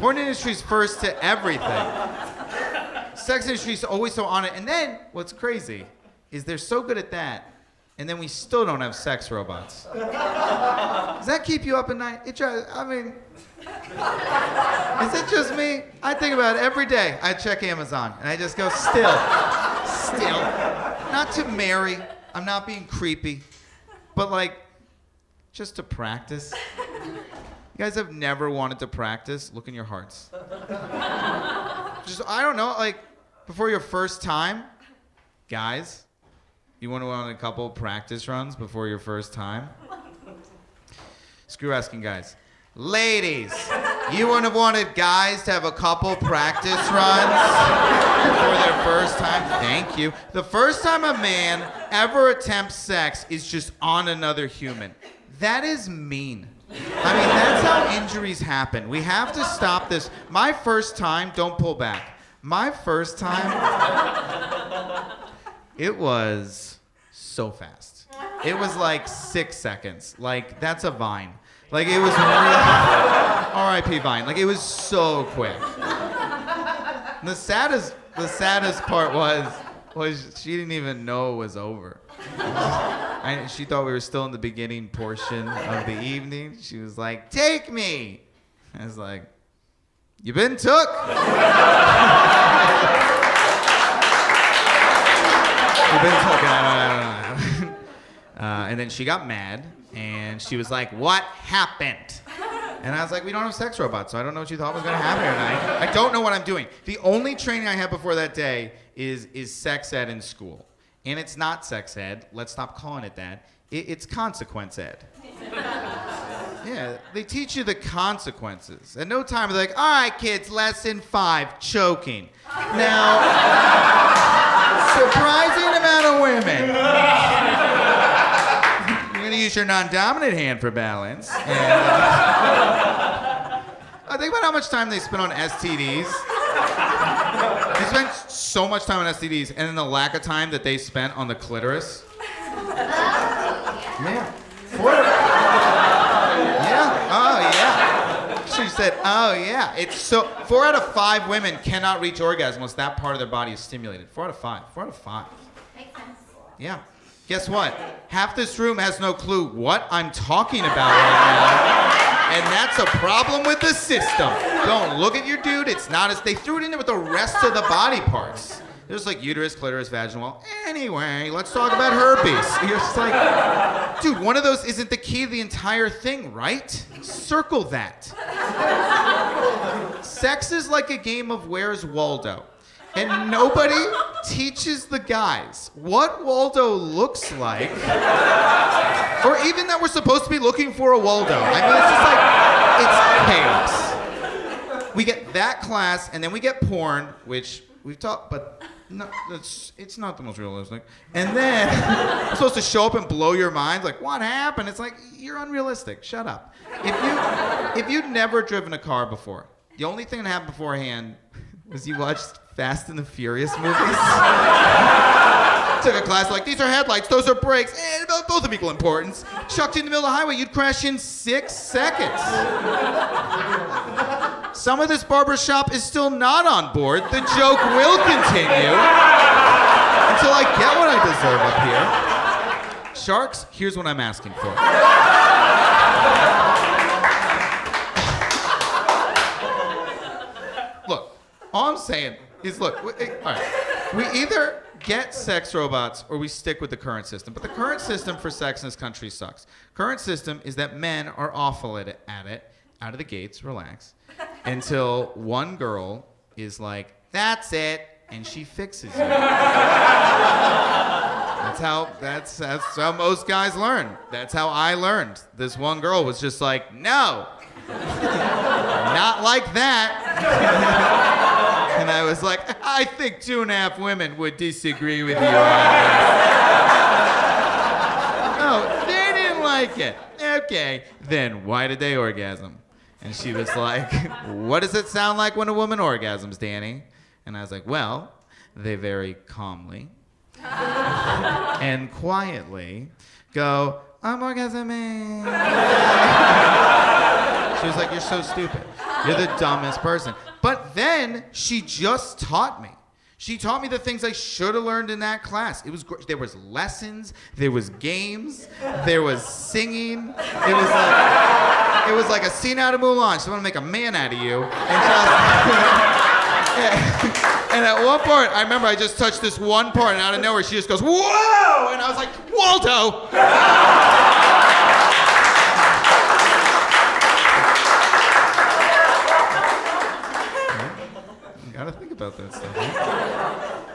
Porn industry's first to everything. Sex industry's always so on it. And then, what's crazy is they're so good at that, and then we still don't have sex robots. Does that keep you up at night? Is it just me? I think about it every day. I check Amazon, and I just go, still. Not to marry. I'm not being creepy. But, like, just to practice. You guys have never wanted to practice? Look in your hearts. Just, I don't know, like, before your first time, guys, you want to go on a couple practice runs before your first time? Screw asking guys. Ladies, you wouldn't have wanted guys to have a couple practice runs before their first time? Thank you. The first time a man ever attempts sex is just on another human. That is mean. I mean, that's how injuries happen. We have to stop this. My first time, don't pull back. My first time, it was so fast. It was like 6 seconds. Like, that's a Vine. Like, it was really, R.I.P. Vine. Like, it was so quick. The saddest part was she didn't even know it was over. She thought we were still in the beginning portion of the evening. She was like, take me. I was like, you been took. You been took. I don't know. And then she got mad, and she was like, what happened? And I was like, we don't have sex robots, so I don't know what you thought was going to happen tonight. I don't know what I'm doing. The only training I had before that day is sex ed in school. And it's not sex ed. Let's stop calling it that. It's consequence ed. Yeah, they teach you the consequences. At no time, they're like, all right, kids, lesson 5, choking. Now, surprising amount of women. You're going to use your non-dominant hand for balance. And, I think about how much time they spend on STDs. They spend so much time on STDs, and then the lack of time that they spent on the clitoris. Yeah. Oh, yeah. She said, oh, yeah. It's so, 4 out of 5 women cannot reach orgasm unless that part of their body is stimulated. 4 out of 5. 4 out of 5. Makes sense. Yeah. Guess what? Half this room has no clue what I'm talking about right now. And that's a problem with the system. Don't look at your dude. It's not as... They threw it in there with the rest of the body parts. There's like uterus, clitoris, vaginal. Anyway, let's talk about herpes. You're just like, dude, one of those isn't the key to the entire thing, right? Circle that. Sex is like a game of Where's Waldo. And nobody teaches the guys what Waldo looks like, or even that we're supposed to be looking for a Waldo. I mean, it's just like, it's chaos. We get that class, and then we get porn, which we've taught, but no, it's not the most realistic. And then we're supposed to show up and blow your mind, like, what happened? It's like, you're unrealistic. Shut up. If you'd never driven a car before, the only thing that happened beforehand was you watched Fast and the Furious movies. Took a class like, these are headlights, those are brakes, and both of equal importance. Chucked you in the middle of the highway, you'd crash in 6 seconds. Some of this barbershop is still not on board. The joke will continue until I get what I deserve up here. Sharks, here's what I'm asking for. Look, all I'm saying is, look, all right, we either get sex robots or we stick with the current system. But the current system for sex in this country sucks. Current system is that men are awful at it, out of the gates, relax, until one girl is like, that's it, and she fixes you. That's how most guys learn. That's how I learned. This one girl was just like, no, not like that. And I was like, I think 2.5 women would disagree with you on this. No, they didn't like it. Okay, then why did they orgasm? And she was like, what does it sound like when a woman orgasms, Danny? And I was like, well, they very calmly and quietly go, I'm orgasming. She was like, you're so stupid. You're the dumbest person. But then she just taught me. She taught me the things I should have learned in that class. It was great. There was lessons, there was games, there was singing. It was like a scene out of Mulan. She wanted to make a man out of you. And at one point, I remember I just touched this one part, and out of nowhere, she just goes, "Whoa!" And I was like, "Waldo!" You gotta think about that stuff. Right?